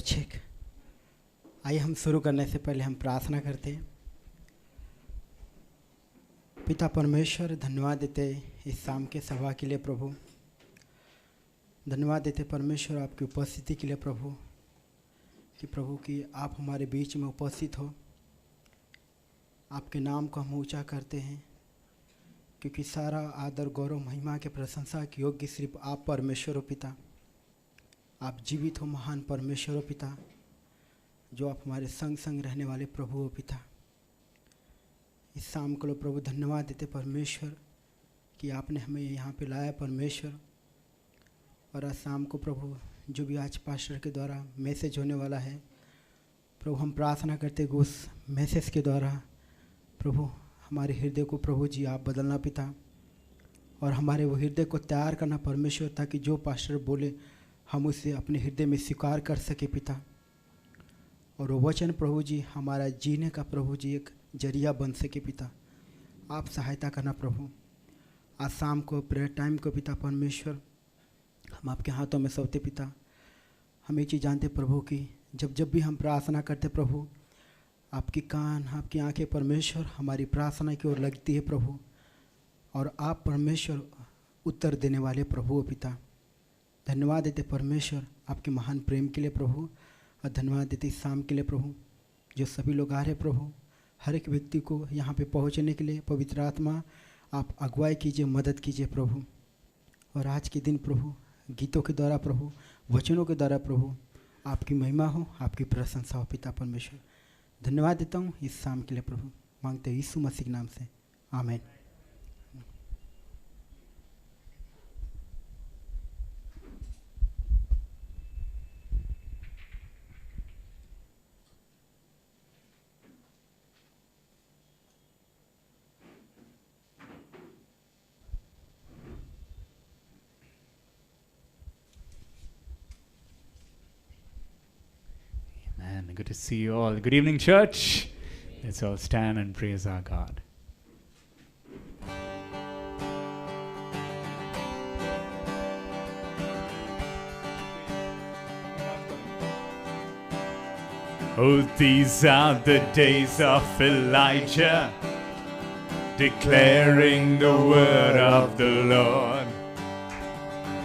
स्वच्छिक। आइए हम शुरू करने से पहले हम प्रार्थना करते हैं। पिता परमेश्वर, धन्यवाद देते इस शाम के सभा के लिए प्रभु। धन्यवाद देते परमेश्वर आपकी उपस्थिति के लिए प्रभु, कि प्रभु कि आप हमारे बीच में उपस्थित हो। आपके नाम को हम ऊंचा करते हैं, क्योंकि सारा आदर गौरव महिमा के प्रशंसा के योग्य सिर्फ आप परमेश्वर हो पिता। आप जीवित हो महान परमेश्वर हो पिता, जो आप हमारे संग संग रहने वाले प्रभु हो पिता। इस शाम को लो प्रभु धन्यवाद देते परमेश्वर कि आपने हमें यहाँ पे लाया परमेश्वर। और आज शाम को प्रभु जो भी आज पास्टर के द्वारा मैसेज होने वाला है प्रभु, हम प्रार्थना करते कि उस मैसेज के द्वारा प्रभु हमारे हृदय को प्रभु जी आप बदलना पिता, और हमारे वो हृदय को तैयार करना परमेश्वर, ताकि जो पास्टर बोले हम उसे अपने हृदय में स्वीकार कर सके पिता। और वो वचन प्रभु जी हमारा जीने का प्रभु जी एक जरिया बन सके पिता। आप सहायता करना प्रभु। आज शाम को प्रेयर टाइम को पिता परमेश्वर हम आपके हाथों में सौंपते पिता। हम एक चीज़ जानते प्रभु कि जब भी हम प्रार्थना करते प्रभु, आपकी कान आपकी आंखें परमेश्वर हमारी प्रार्थना की ओर लगती है प्रभु, और आप परमेश्वर उत्तर देने वाले प्रभु हो पिता। धन्यवाद देते परमेश्वर आपके महान प्रेम के लिए प्रभु, और धन्यवाद देते इस शाम के लिए प्रभु। जो सभी लोग आ रहे प्रभु, हर एक व्यक्ति को यहाँ पे पहुँचने के लिए पवित्र आत्मा आप अगुवाई कीजिए, मदद कीजिए प्रभु। और आज के दिन प्रभु गीतों के द्वारा प्रभु, वचनों के द्वारा प्रभु आपकी महिमा हो, आपकी प्रशंसा हो पिता परमेश्वर। धन्यवाद देता हूँ इस शाम के लिए प्रभु, मांगते हैं यीशु मसीह के नाम से, आमीन। And good to see you all. Good evening, church. Let's all stand and praise our God. Oh, these are the days of Elijah, declaring the word of the Lord.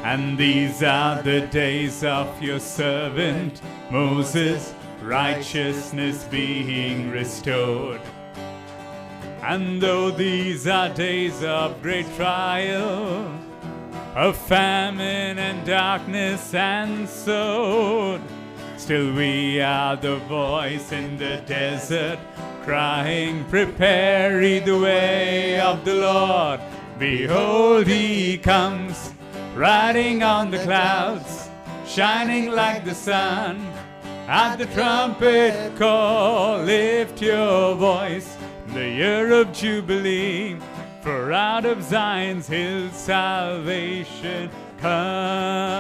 And these are the days of your servant Moses, righteousness being restored. And though these are days of great trial, of famine and darkness and sword, still we are the voice in the desert, crying, prepare ye the way of the Lord. Behold, he comes, riding on the clouds, shining like the sun. At the trumpet call, lift your voice, the year of Jubilee, for out of Zion's hill salvation comes.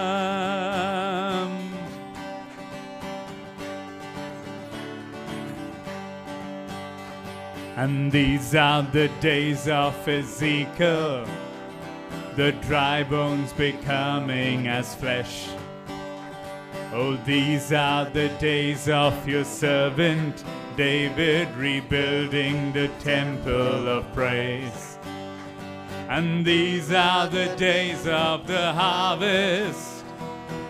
And these are the days of Ezekiel, the dry bones becoming as flesh. Oh, these are the days of your servant David, rebuilding the temple of praise. And these are the days of the harvest.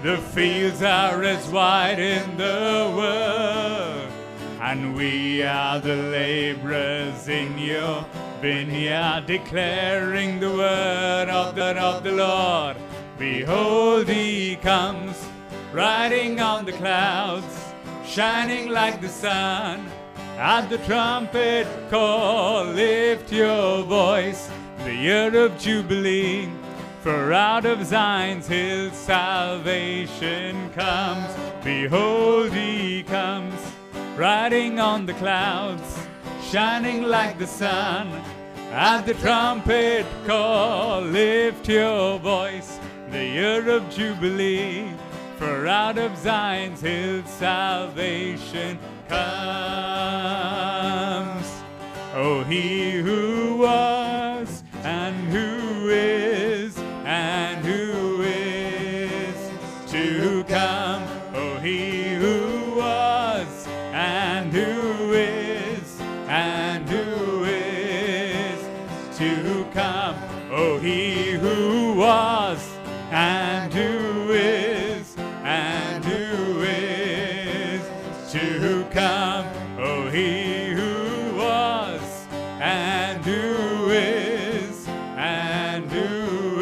The fields are as wide in the world, and we are the laborers in your vineyard, declaring the word of the Lord. Behold, he comes, riding on the clouds, shining like the sun. At the trumpet call, lift your voice, the year of Jubilee, for out of Zion's hill salvation comes. Behold, he comes, riding on the clouds, shining like the sun. At the trumpet call, lift your voice, the year of Jubilee, for out of Zion's hill salvation comes. Oh, he who was and who is to come. Oh, he who to come. Oh, He who was and who is and who is to come. Oh, He who was and who is and who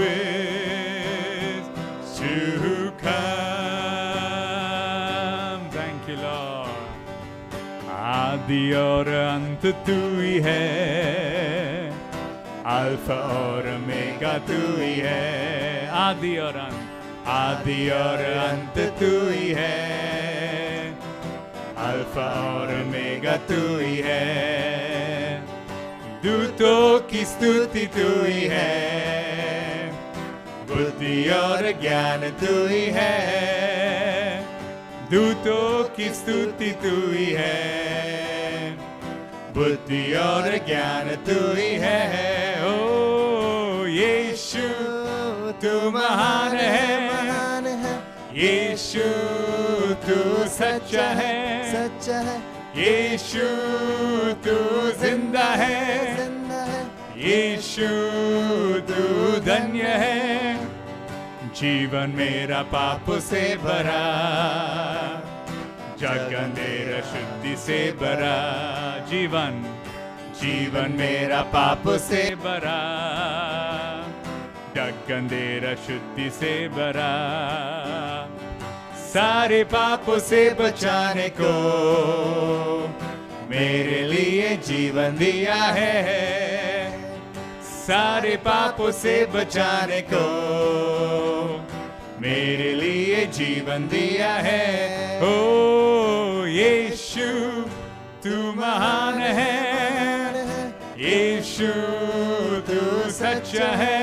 is to come. Thank you, Lord. आदि और अंत तू ही है, alpha और omega तू ही है। आदि और अंत तू ही है, अल्फा और ओमेगा तू ही है। दूतों की स्तुति तू ही है, बुद्धि और ज्ञान तू ही है। दूतों की स्तुति तू ही है, बुद्धि और ज्ञान तू ही है। ओ यीशु तू महान है, यीशु तू सच्चा है, यीशु तू जिंदा है, यीशु तू धन्य है। जीवन मेरा पाप से भरा, जग अंधेरा शुद्धि से भरा। जीवन मेरा पाप से भरा, जग अंधेरा शुद्धि से भरा। सारे पापों से बचाने को मेरे लिए जीवन दिया है। सारे पापों से बचाने को मेरे लिए जीवन दिया है। ओ यीशु तू महान है, यीशु तू सच्चा है,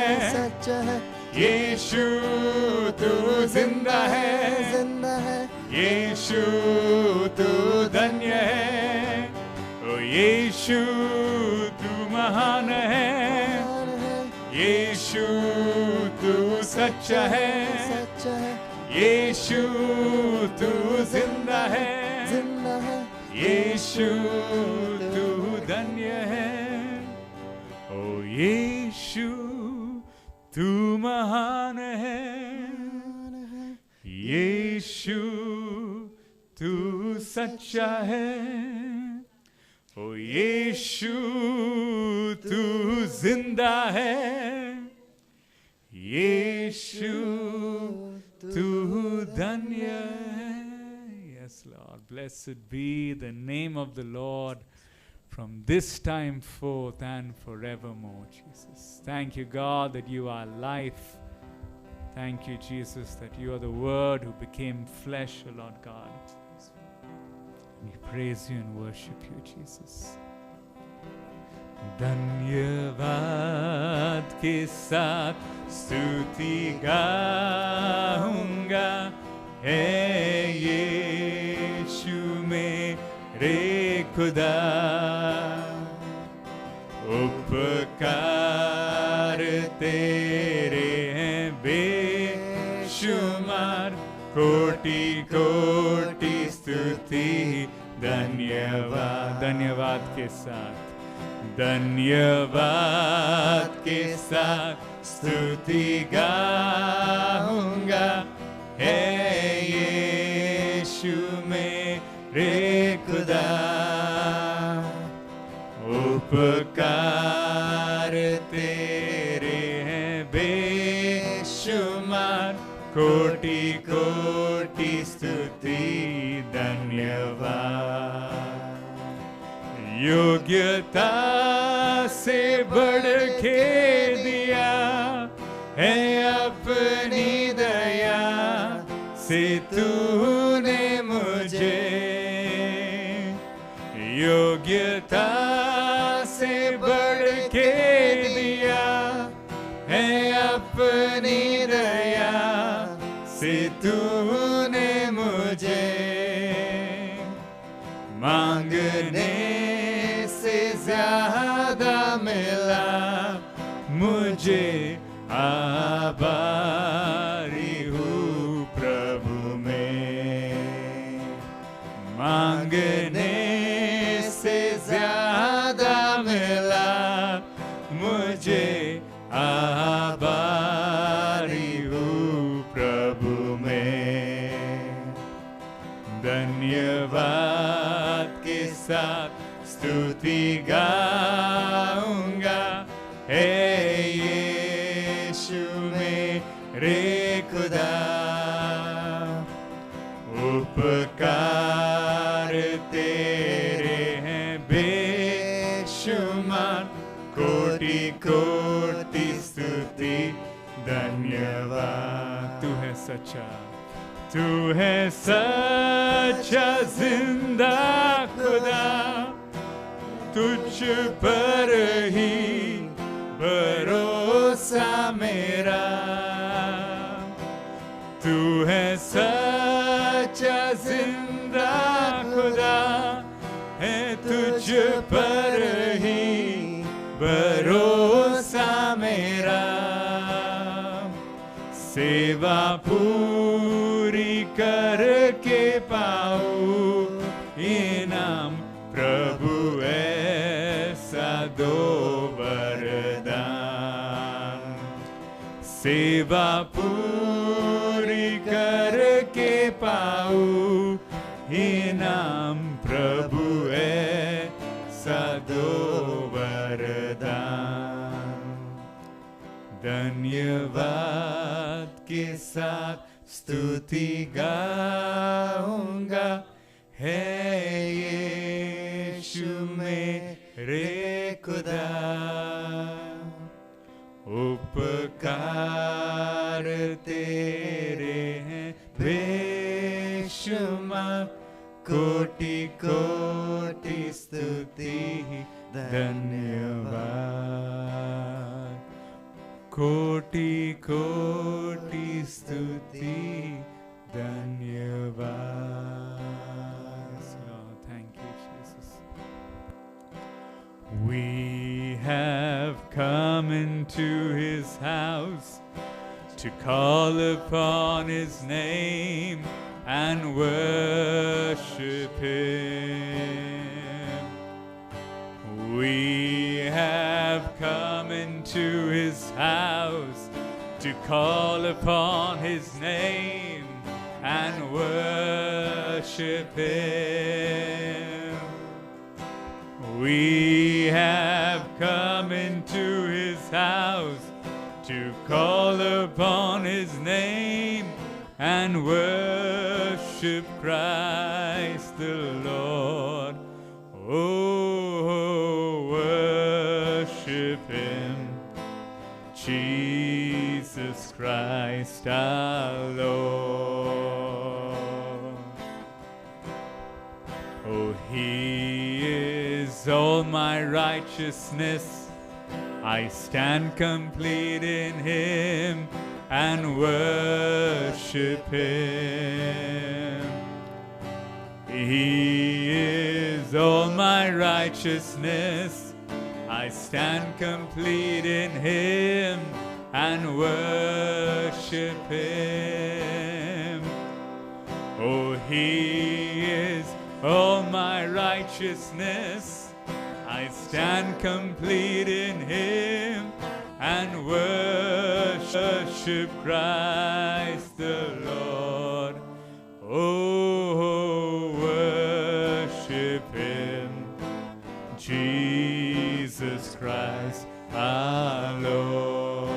यीशु तू जिंदा है, यीशु तू धन्य है। ओ यीशु तू महान है, यीशु तू सच्चा है, यीशु तू जिंदा है, यीशु तू धन्य है। ओ यीशु तू महान है, यीशु तू सच्चा है। ओ यीशु तू जिंदा है, यीशु तू धन्य है। Yes, Lord, blessed be the name of the Lord from this time forth and forevermore, Jesus. Thank you, God, that you are life. Thank you, Jesus, that you are the Word who became flesh, O Lord God. We praise you and worship you, Jesus. धन्यवाद के साथ स्तुति गाऊंगा, है यीशु मेरे खुदा। उपकार तेरे हैं बेशुमार, कोटि कोटि स्तुति धन्यवाद। धन्यवाद के साथ, धन्यवाद के साथ स्तुति गाऊंगा, है यीशु मेरे खुदा। उपकार तेरे हैं बेशुमार, कोटि कोटि स्तुति धन्यवाद। योग्यता से बढ़ के दिया है अपनी दया से तूने मुझे। योग्यता से बढ़ के दिया है अपनी दया से तूने मुझे। मांगने से ज्यादा मिला मुझे, आभारी हूँ प्रभु में। मांगने से ज्यादा मिला मुझे आभारी हूँ प्रभु में। धन्यवाद के साथ स्तुति गाऊंगा, हे यीशु मेरे खुदा। उपकार तेरे हैं बेशुमार, कोटि कोटि स्तुति धन्यवाद। तू है सच्चा, तू है सच्चा जिंदा खुदा, तुझ पर ही भरोसा मेरा। तू है सच्चा जिंदा खुदा, है तुझ पर ही भरोसा मेरा। सेवा पूरी करके पाऊं इनाम, प्रभु ऐसा दो वरदान। सेवा पूरी करके पाऊं इनाम, प्रभु ऐसा दो वरदान। धन्यवाद के साथ स्तुति गाऊंगा, हे यीशु मेरे खुदा। उपकार तेरे हैं बेशुमार, कोटि कोटि स्तुति धन्यवाद। कोटि कोटि स्तुति धन्यवाद। Thank you, Jesus. We have come into his house to call upon his name and worship him. We have come into his house to call upon his name and worship him. We have come into his house to call upon his name and worship Christ the Lord. Oh, worship him, Jesus Christ our Lord. Oh, he is all my righteousness. I stand complete in him and worship him. He is all my righteousness. I stand complete in him and worship him. Oh, he is all my righteousness. I stand complete in him and worship Christ the Lord. Oh, worship him, Jesus Christ our Lord.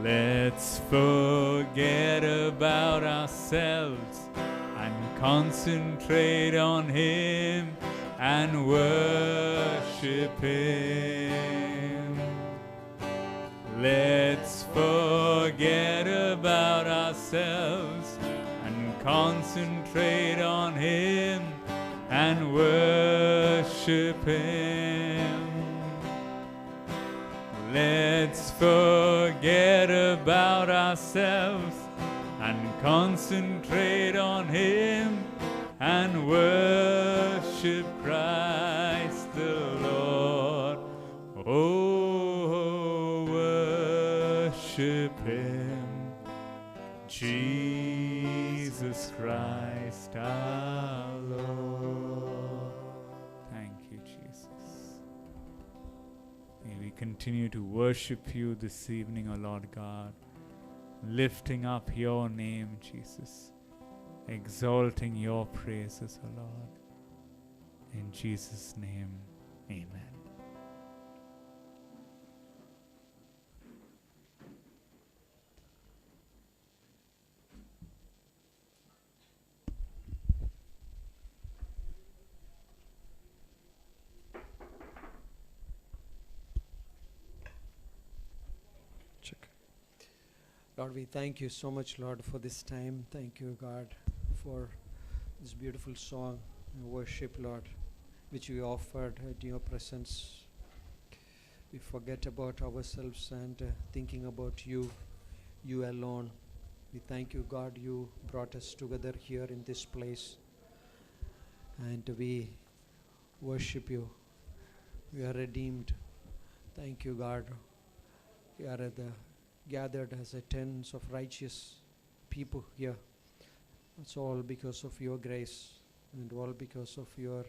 Let's forget about ourselves and concentrate on him and worship him. Let's forget about ourselves and concentrate on him and worship him. Let's forget about ourselves and concentrate on him and worship Christ the Lord. Oh, worship him, Jesus Christ our Lord. Thank you, Jesus. continue to worship you this evening, O Lord God, lifting up your name, Jesus, exalting your praises, O Lord. In Jesus' name, amen. Lord, we thank you so much, Lord, for this time. Thank you, God, for this beautiful song and worship, Lord, which we offered at your presence. We forget about ourselves and thinking about you, you alone. We thank you, God, you brought us together here in this place. And we worship you. We are redeemed. Thank you, God. We are gathered as a tens of righteous people here. It's all because of your grace and all because of your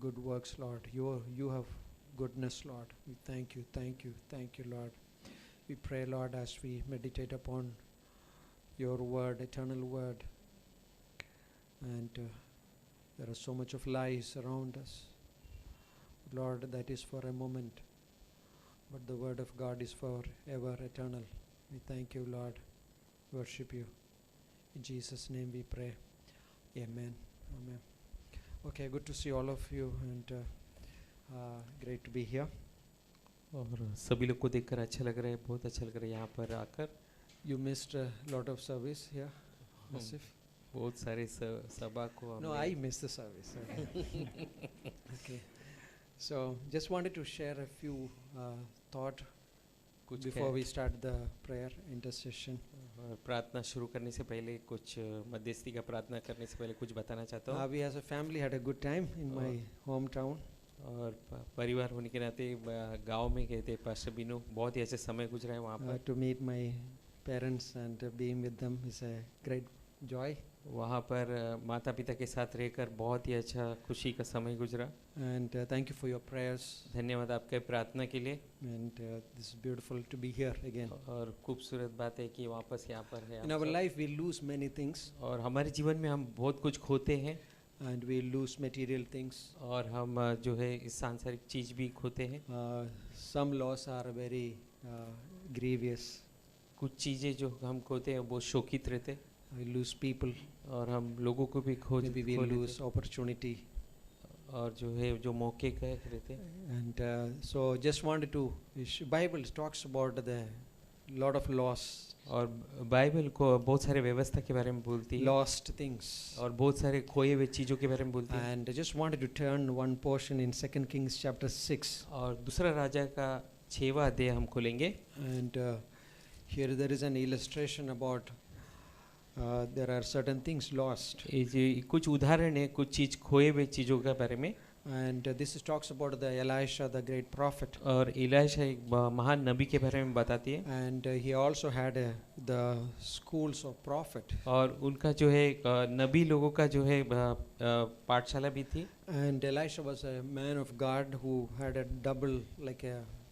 good works, Lord. You have goodness, Lord. We thank you, Lord. We pray, Lord, as we meditate upon your word, eternal word. And there are so much of lies around us. Lord, that is for a moment. But the word of God is forever eternal. We thank you, Lord. Worship you. In Jesus' name we pray. Amen. Amen. Okay, good to see all of you and great to be here. और सभी लोग को देखकर अच्छा लग रहा है, बहुत अच्छा लग रहा है यहाँ पर आकर. You missed a lot of service here, Asif? बहुत सारे सभा को No, I missed the service. Okay. So, just wanted to share a few thought before we start the prayer intercession. प्रार्थना शुरू करने से पहले कुछ मध्यस्थी का प्रार्थना करने से पहले कुछ बताना चाहता हूँ. We as a family had a good time in my hometown. और परिवार होने के नाते गांव में गए थे. पास्टर बिनू बहुत ही अच्छे समय गुजरा है वहाँ पर. To meet my parents and being with them is a great joy. वहाँ पर माता पिता के साथ रहकर बहुत ही अच्छा खुशी का समय गुजरा. And thank you for your prayers. धन्यवाद आपके प्रार्थना के लिए. And this is beautiful to be here again. और खूबसूरत बात है कि वापस यहाँ पर है. In our life we lose many things. और हमारे जीवन में हम बहुत कुछ खोते हैं. And we lose material things. और हम जो है इस सांसारिक चीज़ भी खोते हैं. Some loss are very grievous. कुछ चीज़ें जो हम खोते हैं वो शोकित रहते. We lose people. और हम लोगों को भी खो maybe we lose opportunity. और जो है जो मौके गए रहते. And so just wanted to Bible talks about the lot of loss. और बाइबल को बहुत सारे व्यवस्था के बारे में बोलती है. Lost things. और बहुत सारे खोए हुए चीज़ों के बारे में बोलती है. And I just wanted to turn one portion in 2 Kings chapter 6. और दूसरा राजा का 6वां अध्याय हम खोलेंगे. And here there is an illustration about there are certain things lost. कुछ उदाहरण है कुछ चीज़ खोए हुए चीज़ों के बारे में. And this talks about the Elisha, the great prophet. और इलाशा एक महान नबी के बारे में बताती है. And he also had the schools of prophet. और उनका जो है नबी लोगों का जो है पाठशाला भी थी. And Elisha was a man of God who had a double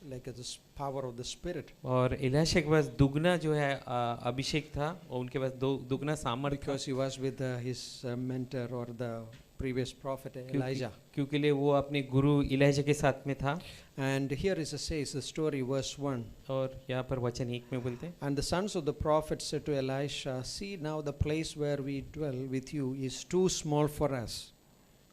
like this power of the spirit. और इलाशा के पास दुगना जो है अभिषेक था और उनके पास दुगना सामर्थ्य. Because he was with his mentor or the previous prophet Elijah. क्योंकि लिए वो अपने गुरु इलाइजा के साथ में था. And here is says the story verse 1. और यहाँ पर वचन 1 में बोलते हैं. And the sons of the prophet said to Elisha, see now the place where we dwell with you is too small for us.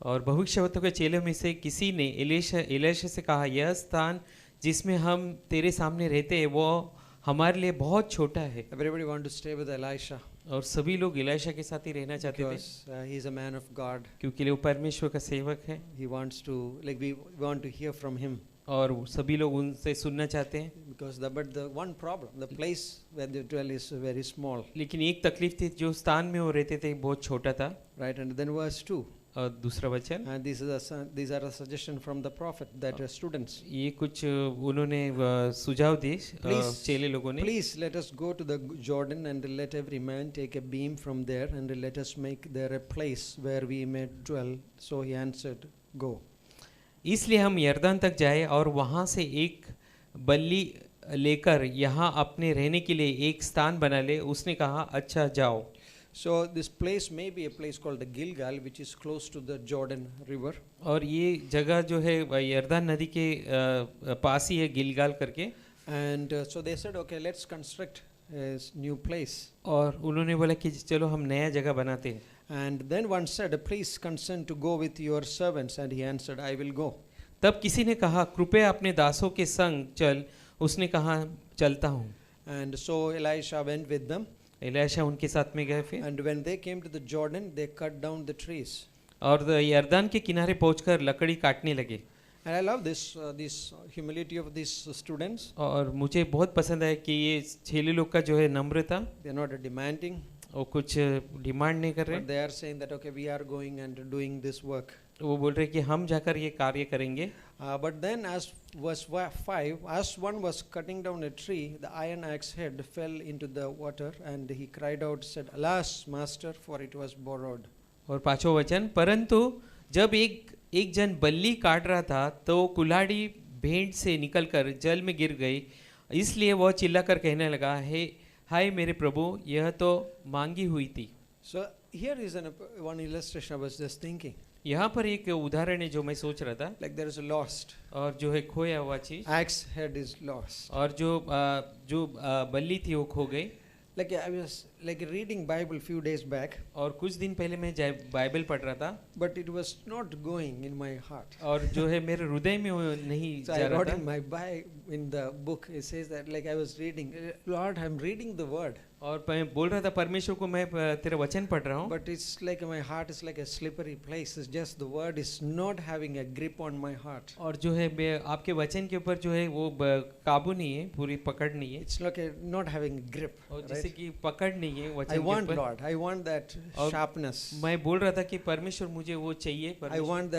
और भविष्यवक्ताओं के चेलों में से किसी ने इलाइशा से कहा यह स्थान जिसमें हम तेरे सामने रहते हैं वो हमारे लिए बहुत छोटा है. Everybody want to stay with Elisha. और सभी लोग इलाइशा के साथ ही रहना चाहते थे. Because he is a man of God. क्योंकि वो परमेश्वर का सेवक है. He wants to we want to hear from him. और सभी लोग उनसे सुनना चाहते हैं. Because but the one problem, the place where they dwell is very small. लेकिन एक तकलीफ थी जो स्थान में वो रहते थे बहुत छोटा था. Right, and then verse 2. और दूसरा वचन. And these are a suggestion from the prophet that students. ये कुछ उन्होंने सुझाव दिए चेले लोगों ने. Please let us go to the Jordan and let every man take a beam from there and let us make there a place where we may dwell. So he answered, go. इसलिए हम यरदन तक जाए और वहाँ से एक बल्ली लेकर यहाँ अपने रहने के लिए एक स्थान बना ले। उसने कहा अच्छा जाओ। So this place may be a place called the Gilgal, which is close to the Jordan River. और ये जगह जो है यरदन नदी के पास ही है, गिलगाल करके। And so they said, okay, let's construct a new place. और उन्होंने बोला कि चलो हम नया जगह बनाते हैं। And then one said, please consent to go with your servants. And he answered, I will go. तब किसी ने कहा कृपया अपने दासों के संग चल। उसने कहा चलता हूँ। And so Elisha went with them. Elisha उनके साथ में गए फिर। And when they came to the Jordan, they cut down the trees. और यरदन के किनारे पहुंचकर लकड़ी काटने लगे। And I love this humility of these students. और मुझे बहुत पसंद है कि ये चेले लोग का जो है नम्रता, They are not demanding, वो कुछ डिमांड नहीं कर रहे। but they are saying that, okay, we are going and doing this work. वो बोल रहे कि हम जाकर ये कार्य करेंगे। But then as verse 5, as one was cutting down a tree, the iron axe head fell into the water, and he cried out, said, Alas, master, for it was borrowed. और पांचवा वचन, परंतु जब एक जन बल्ली काट रहा था तो कुल्हाड़ी भेंट से निकलकर जल में गिर गई, इसलिए वह चिल्लाकर कहने लगा, हे हाय मेरे प्रभु, यह तो मांगी हुई थी। So here is one illustration I was just thinking. यहाँ पर एक उदाहरण है जो मैं सोच रहा था। Like there is a lost. और जो है खोया हुआ चीज, Axe head is lost. और जो बल्ली थी वो खो गई। Like I was like reading Bible few days back. और कुछ दिन पहले मैं बाइबल पढ़ रहा था। But it was not going in my heart. और जो है मेरे हृदय में वो नहीं So जा I रहा wrote था। in my in the book, it says that like I was reading, Lord, I'm reading the word. और मैं बोल रहा था परमेश्वर को मैं तेरा वचन पढ़ रहा हूँ। But it's like my heart is like a slippery place. It's just the word is not having a grip on my heart. और जो है आपके वचन के ऊपर जो है वो काबू नहीं है, पूरी पकड़ नहीं है। It's like not having a grip. और जैसे कि पकड़ नहीं है वचन I के want ऊपर। Lord. I want that और sharpness. मैं बोल रहा था कि परमेश्वर मुझे वो चाहिए। I परमेश्वर। want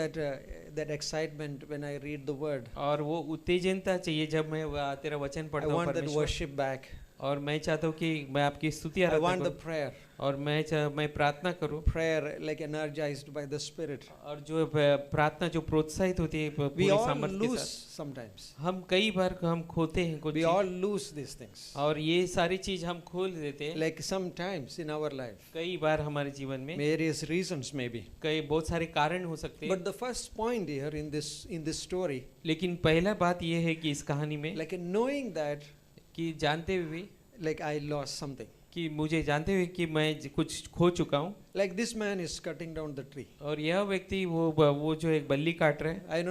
that excitement when I read the word. और वो उत्तेजनता चाहिए जब मैं तेरा वचन I पढ़ता हूँ want that परमेश्वर। worship back. और मैं चाहता हूँ कि मैं आपकी स्तुति I आराधना want the करूँ। prayer. और मैं प्रार्थना करूँ। Prayer like energized by the Spirit. और जो प्रार्थना जो प्रोत्साहित होती है We पूरे all सामर्थ्य के lose साथ। sometimes. हम कई बार हम खोते हैं कुछ We cheese. all lose these things. और ये सारी चीज हम खोल देते हैं। Like sometimes in our life. कई बार हमारे जीवन में Various reasons maybe. कई बहुत सारे कारण हो सकते हैं। But the first point here in this story, लेकिन पहला बात ये है कि इस कहानी में like knowing that कि जानते हुए like I lost something. कि मुझे जानते हुए कि मैं कुछ खो चुका हूँ। Like this man is cutting down the tree. और यह व्यक्ति वो जो एक बल्ली काट रहे हैं। I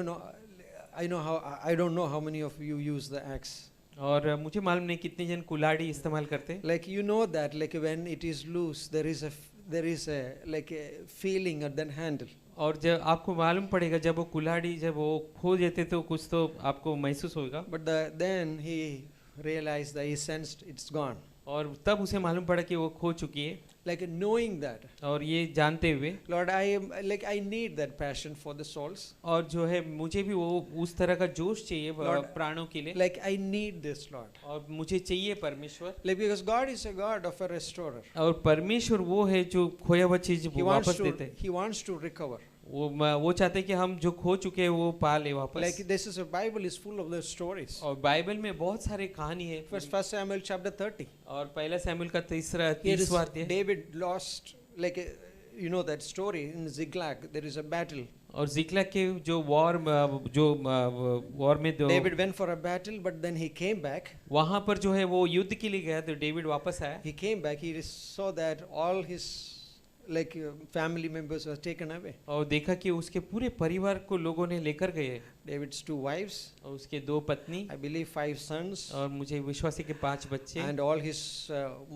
don't know how many of you use the axe. और मुझे मालूम नहीं कितने जन कुल्हाड़ी इस्तेमाल करते हैं। Like you know that like when it is loose, there is a like a feeling at the handle. और जब आपको मालूम पड़ेगा जब वो कुल्हाड़ी जब वो खो देते तो कुछ तो आपको महसूस होगा। But then he realized that he sensed it's gone. और तब उसे मालूम पड़ा कि वो खो चुकी है। Like knowing that, और ये जानते हुए Lord, I need that passion for the souls. और जो है मुझे भी वो उस तरह का जोश चाहिए Lord, प्राणों के लिए। Like I need this, Lord. और मुझे चाहिए परमेश्वर। Like because God is a God of a restorer. और परमेश्वर वो है जो खोया हुआ चीज वापस देते हैं। He wants to recover. वो चाहते हैं कि हम जो खो चुके हैं वो पा ले वापस। Like this is a Bible is full of the stories. और बाइबल में बहुत सारे कहानी है। First Samuel chapter 30. और पहला सैमुएल का 30वां अध्याय। David lost like you know that story in Ziklag. There is a battle. और जिक्लाग के जो वॉर में David went for a battle, but then he came back. वहाँ पर जो है वो युद्ध के लिए गया तो डेविड वापस आया। He came back. He saw that all his like family members were taken away. और देखा कि उसके पूरे परिवार को लोगों ने लेकर गए। David's 2 wives. और उसके 2 पत्नी। I believe 5 sons. और मुझे विश्वास है कि 5 बच्चे। And all his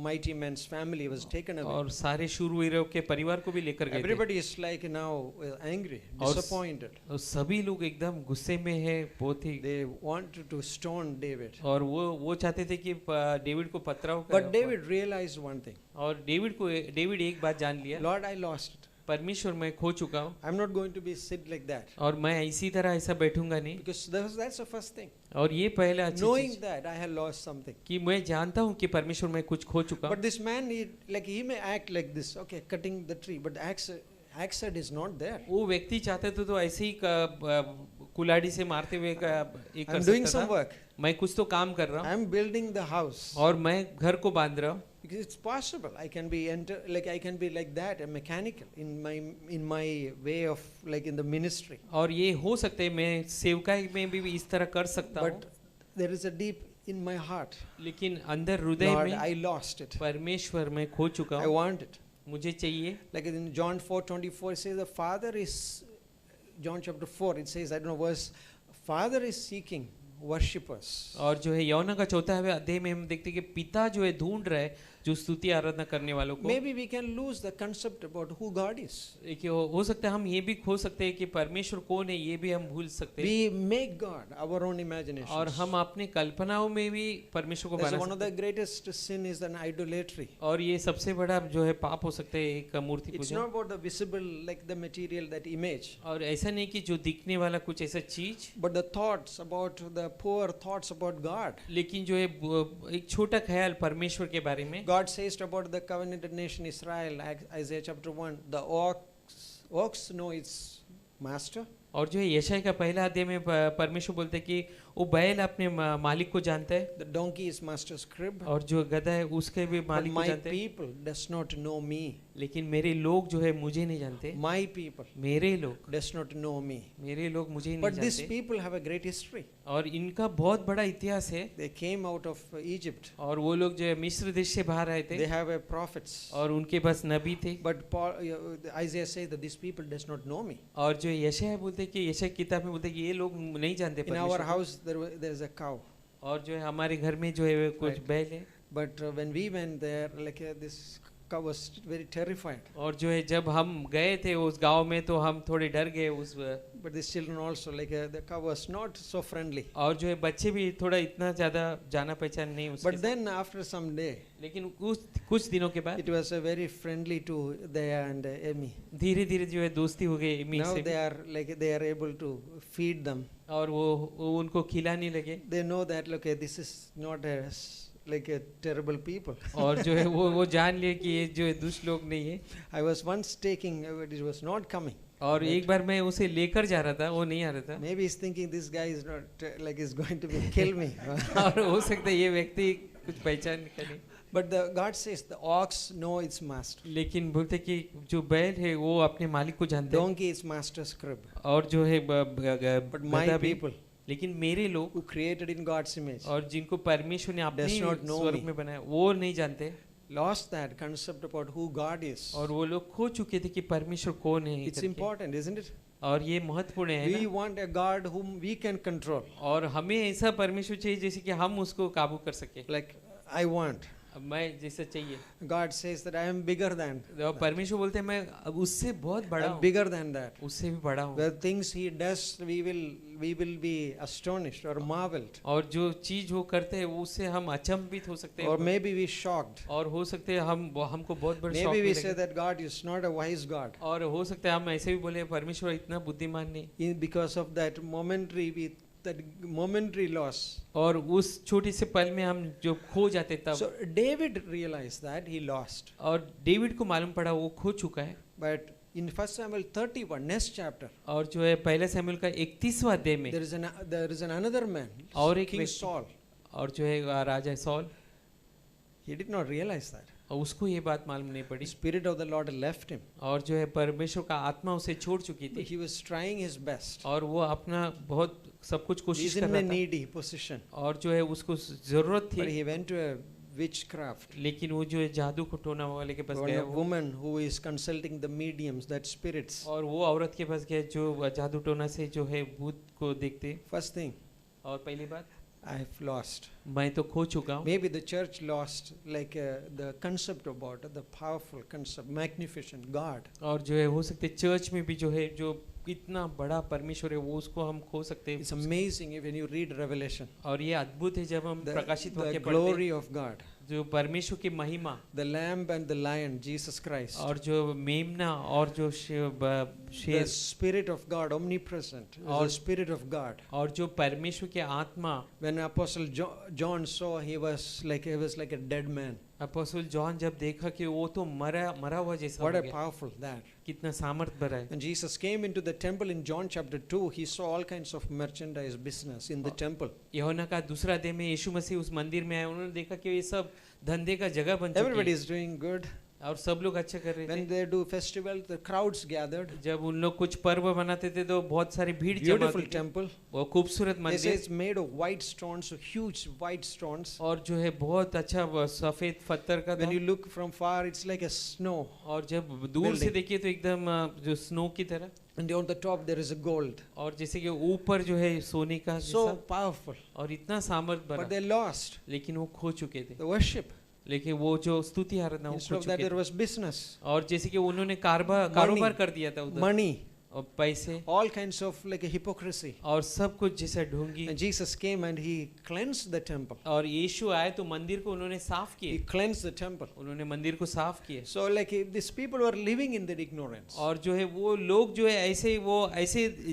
mighty men's family was taken away. और सारे शूरवीरों के परिवार को भी लेकर गए। Everybody is like now angry, disappointed. और सभी लोग एकदम गुस्से में है बहुत ही। They wanted to stone David. और वो चाहते थे कि डेविड को पथराव करें। But David realized one thing. और डेविड एक बात जान लिया। Lord, I lost it. परमेश्वर मैं खो चुका हूँ। I'm not going to be sit like that. और मैं इसी तरह ऐसा बैठूंगा नहीं। Because that's the first thing. और ये पहला Knowing that I have lost something. कि मैं जानता हूँ कि परमेश्वर मैं कुछ खो चुका हूँ। But this man, he may act like this, okay, cutting the tree, but axe head is not there. वो व्यक्ति चाहते तो ऐसे ही कुल्हाड़ी से मारते हुए एक कर I'm doing सकता some था। work. मैं कुछ तो काम कर रहा हूँ I'm building the house. और मैं घर को बांध रहा हूँ। Because it's possible. I can be I can be like that, a mechanical in my way of like in the ministry. और ये हो सकता है मैं सेवकाई में भी इस तरह कर सकता हूँ, But there is a deep in my heart. लेकिन अंदर हृदय Lord, में I lost it. परमेश्वर मैं खो चुका I हूँ, want it. मुझे चाहिए। Like in John 4:24 it says the Father is, John chapter 4 it says, I don't know verse, Father is seeking worshippers. और जो है यौना का 4वें अध्याय में हम देखते हैं कि पिता जो है ढूंढ रहा है जो स्तुति आराधना करने वालों को। Maybe we can lose the concept about who God is. एक हो सकता है हम ये भी खो सकते हैं कि परमेश्वर कौन है, ये भी हम भूल सकते हैं। We make God our own imagination. और हम अपने कल्पनाओं में भी परमेश्वर को बना One of सकते the greatest sin is an idolatry. हैं। और ये सबसे बड़ा जो है पाप हो सकता है एक मूर्ति It's Puja. not about the visible, like the material, that image, और ऐसा नहीं कि जो दिखने वाला कुछ ऐसा चीज, but the thoughts about the poor thoughts about God. लेकिन जो है एक छोटा ख्याल परमेश्वर के बारे में। God says about the covenanted nation Israel, Isaiah chapter 1, the ox know its master. और जो है यशायाह का पहला अध्याय में परमेश्वर बोलते हैं कि वो बैल अपने मालिक को जानता है, The donkey is master's crib. और जो गधा है उसके भी But मालिक को my जानते हैं। people does not know me. लेकिन मेरे लोग जो है मुझे नहीं जानते। My people मेरे लोग does not know me. मेरे लोग मुझे नहीं But these जानते। people have a great history. और इनका बहुत बड़ा इतिहास है। They came out of Egypt. और वो लोग जो है मिस्र देश से बाहर आए They थे have a prophets. और उनके पास नबी थे। But Isaiah says that these people does not know me. और जो यशायाह बोलते हैं कि यशायाह की किताब में बोलते हैं कि ये लोग नहीं जानते In our परमेश्वर को। house there is a cow. और जो है हमारे घर में जो है कुछ Right. बैल है। But when we went there, like this cow was very terrified. और जो है जब हम गए थे उस गांव में तो हम थोड़े डर गए उस। But these children also, like the cow was not so friendly. और जो है बच्चे भी थोड़ा इतना ज्यादा जाना पहचान नहीं उसके But साथ। then after some day, लेकिन कुछ दिनों के बाद it was very friendly to Daya and Amy. धीरे धीरे जो है दोस्ती हो गई इमी Now से they are like they are able to feed them. और वो उनको खिलाने लगे। They know that okay, this is not like a terrible people. और जो है वो जान लिए कि ये जो है दुष्ट लोग नहीं है। I was once taking, it was not coming. और एक बार मैं उसे लेकर जा रहा था, वो नहीं आ रहा था। Maybe he's thinking this guy is not like is going to kill me. और हो सकता है ये व्यक्ति कुछ पहचान करे। But God says the ox know its master. लेकिन बोलते कि जो बैल है वो अपने मालिक को जानते हैं। Donkey is master's crib. और जो है But my गधा भी। people लेकिन मेरे लोग who created in God's image और जिनको परमेश्वर ने अपने Does not know स्वरूप me. में बनाया वो नहीं जानते। lost that concept about who God is. और वो लोग खो चुके थे कि परमेश्वर कौन है It's करके। important, isn't it? और ये महत्वपूर्ण है We ना? want a God whom we can control. और हमें ऐसा परमेश्वर चाहिए जैसे कि हम उसको काबू कर सके। Like I want. अब मैं जैसा चाहिए। God says that I am bigger than. और परमेश्वर बोलते हैं मैं अब उससे बहुत I बड़ा am हूँ, bigger than that. उससे भी बड़ा हूँ। The things He does, we will be astonished or marveled, और जो चीज वो करते हैं उससे हम अचंभित हो सकते or हैं। maybe we shocked. और हो सकते हैं हमको बहुत बड़ा शौक Maybe we मिलेगा। say that God is not a wise God. और हो सकता है हम ऐसे भी बोले परमेश्वर इतना बुद्धिमान नहीं। Because of that momentary loss. और उस छोटे से पल में हम जो खो जाते तब। So David realized that he lost. और डेविड को मालूम पड़ा वो खो चुका है। But in 1 Samuel 31, next chapter, और जो है पहला शमूएल का 31वां अध्याय में there is another man, और एक King व्यक्ति- Saul. और जो है राजा sol, He did not realize that. और उसको ये बात मालूम नहीं The पड़ी। Spirit of the Lord left him. और जो है परमेश्वर का आत्मा उसे छोड़ चुकी थी। He was trying his best. और वो अपना बहुत सब कुछ कोशिश He's कर in a रहा था। needy position. और जो है उसको जरूरत But थी, he went to a witchcraft. लेकिन वो जो है जादू को टोना वाले के पास One गया a वो। woman who is consulting the mediums, that spirits. और वो औरत के पास गया जो जादू टोना से जो है भूत को देखते। First thing, और पहली बात I have lost. मैं तो खो चुका हूँ। Maybe the church lost like the concept about the powerful concept, magnificent God. और जो है हो सकते चर्च में भी जो है जो इतना बड़ा परमेश्वर है वो उसको हम खो सकते It's हैं। amazing when you read Revelation. और ये अद्भुत है जब हम प्रकाशित The वाक्य पढ़ते हैं, glory of God, जो परमेश्वर की महिमा the lamb and the lion, Jesus Christ. और जो मेमना और जो The शेर Spirit of God, omnipresent, is और- the Spirit of God. और जो परमेश्वर की आत्मा When Apostle John saw, he was like a dead man. Apostle John जब देखा कि वो तो मरा हुआ जैसा What हो a गया, powerful that. कितना सामर्थ भरा है। When Jesus came into the temple in John chapter 2, he saw all kinds of merchandise business in the temple. यूहन्ना का दूसरा अध्याय में यीशु मसीह उस मंदिर में आए, उन्होंने देखा कि ये सब धंधे का जगह बन चुकी Everybody है is doing good. और सब लोग अच्छे कर रहे When थे। they do festival, the crowds gathered. जब उन लोग कुछ पर्व बनाते थे तो बहुत सारी भीड़ जमा Beautiful होती थी। temple. वो खूबसूरत They say मंदिर it's made of white stones, so huge white stones. और जो है बहुत अच्छा वो सफेद पत्थर का था। When you look from far, it's like a snow. और जब दूर से building. देखिए तो एकदम जो स्नो की तरह, And on the top there is a gold. और जैसे कि ऊपर जो है सोने का So जैसा, powerful. और इतना सामर्थ But भरा, they lost लेकिन वो खो चुके थे। the worship. लेकिन वो जो स्तुति आराधना वो Instead खो of that, चुके there थे। was business, और जैसे कि उन्होंने कारोबार कर दिया था उधर, money, और पैसे all kinds of like a hypocrisy. और सब कुछ जैसा ढोंगी। And Jesus came and he cleansed the temple. और यीशु आए तो मंदिर को उन्होंने साफ He किए, cleansed the temple. उन्होंने मंदिर को साफ किए। So like these people were living in their ignorance, और जो है वो लोग जो है ऐसे